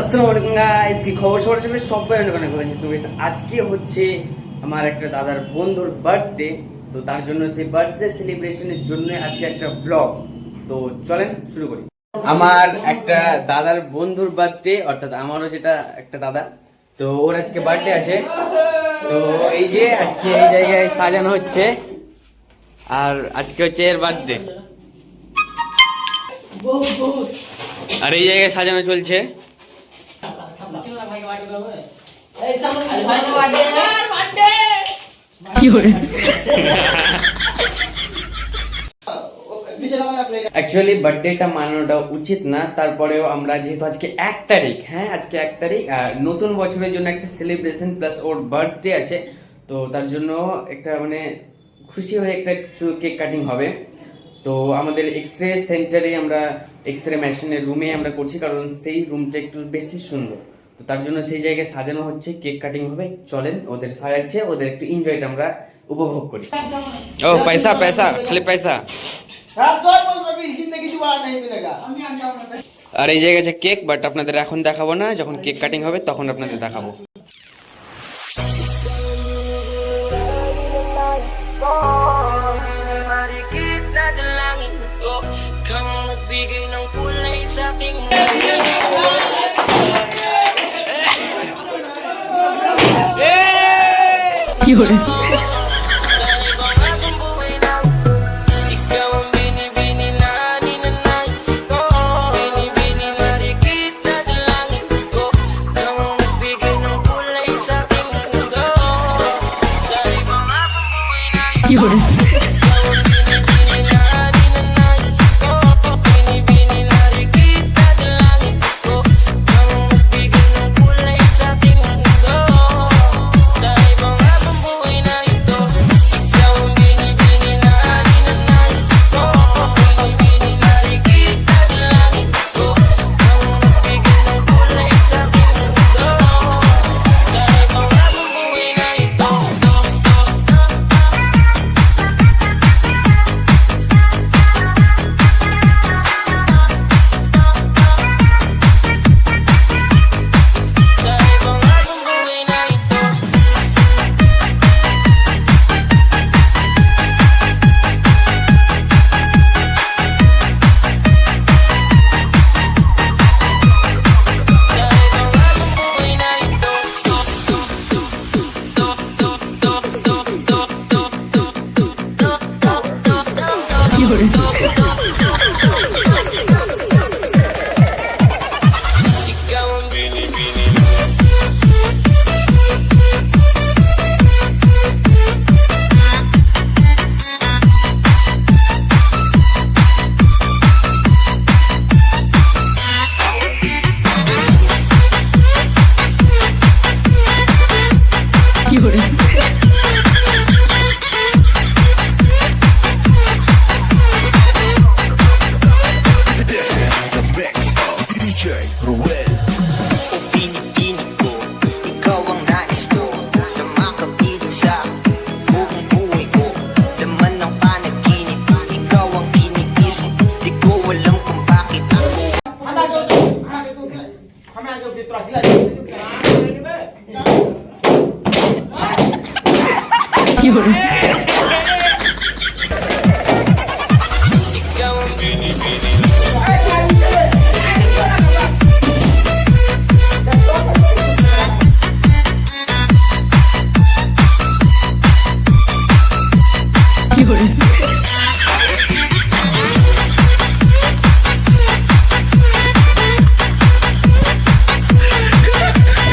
আসসালামু আলাইকুম গাইস, কি খবর? সবাই অনেক অনেক ভালো আছেন। তো গাইস, আজকে হচ্ছে আমার একটা দাদার বন্ধুর বার্থডে। তো তার জন্য সেই বার্থডে সেলিব্রেশনের জন্য আজকে একটা ব্লগ। তো চলেন শুরু করি। আমার একটা দাদার বন্ধুর বার্থডে, অর্থাৎ আমারও যেটা একটা দাদা, তো ওর আজকে বার্থডে আসে। তো এই যে আজকে এই জায়গায় সাজানো হচ্ছে, আর আজকে হচ্ছে এর বার্থডে, আর এই জায়গায় সাজানো চলছে। অ্যাকচুয়ালি বার্থডেটা মানানোটা উচিত না, তারপরেও আমরা যেহেতু আজকে 1 তারিখ, আজকে 1 তারিখ, আর নতুন বছরের জন্য একটা সেলিব্রেশন প্লাস ওর বার্থডে আছে, তো তার জন্য একটা মানে খুশি হয়ে একটা কেক কাটিং হবে। তো আমাদের এক্সরে সেন্টারে আমরা এক্সরে মেশিনের রুমে আমরা করছি, কারণ সেই রুমটা একটু বেশি সুন্দর। তো তার জন্য সেই জায়গায় সাজানো হচ্ছে, কেক কাটিং হবে। চলেন ওদের সাজাচ্ছে, ওদের একটু এনজয়টা আমরা উপভোগ করি। ও পয়সা পয়সা, খালি পয়সা। আর এই জায়গায় আছে কেক, বাট আপনাদের এখন দেখাবো না, যখন কেক কাটিং হবে তখন আপনাদের দেখাবো।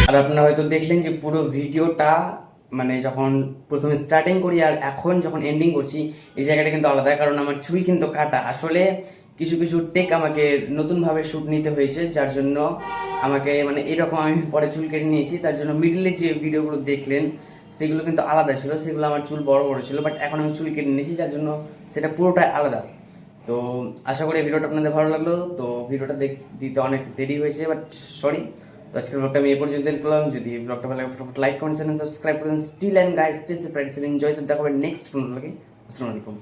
আর আপনারা হয়তো দেখলেন যে পুরো ভিডিওটা মানে যখন প্রথমে স্টার্টিং করি আর এখন যখন এন্ডিং করছি, এই জায়গাটা কিন্তু আলাদা, কারণ আমার চুল কিন্তু কাটা। আসলে কিছু কিছু টেক আমাকে নতুনভাবে শ্যুট নিতে হয়েছে, যার জন্য আমাকে মানে এরকম আমি পরে চুল কেটে নিয়েছি। তার জন্য মিডলে যে ভিডিওগুলো দেখলেন সেগুলো কিন্তু আলাদা ছিল, সেগুলো আমার চুল বড় বড় ছিল, বাট এখন আমি চুল কেটে নিয়েছি, যার জন্য সেটা পুরোটাই আলাদা। তো আশা করি ভিডিওটা আপনাদের ভালো লাগলো। তো ভিডিওটা দিতে অনেক দেরি হয়েছে, বাট সরি। তো আজকের ব্লগটা আমি এই পর্যন্ত করলাম। যদি ব্লগটা ভালো লাগে ফটাফট লাইক কমেন্ট সাবস্ক্রাইব করুন। Steel and guys stay safe, enjoy. দেখা হবে নেক্সট কোনো ব্লগে। আসসালামু আলাইকুম।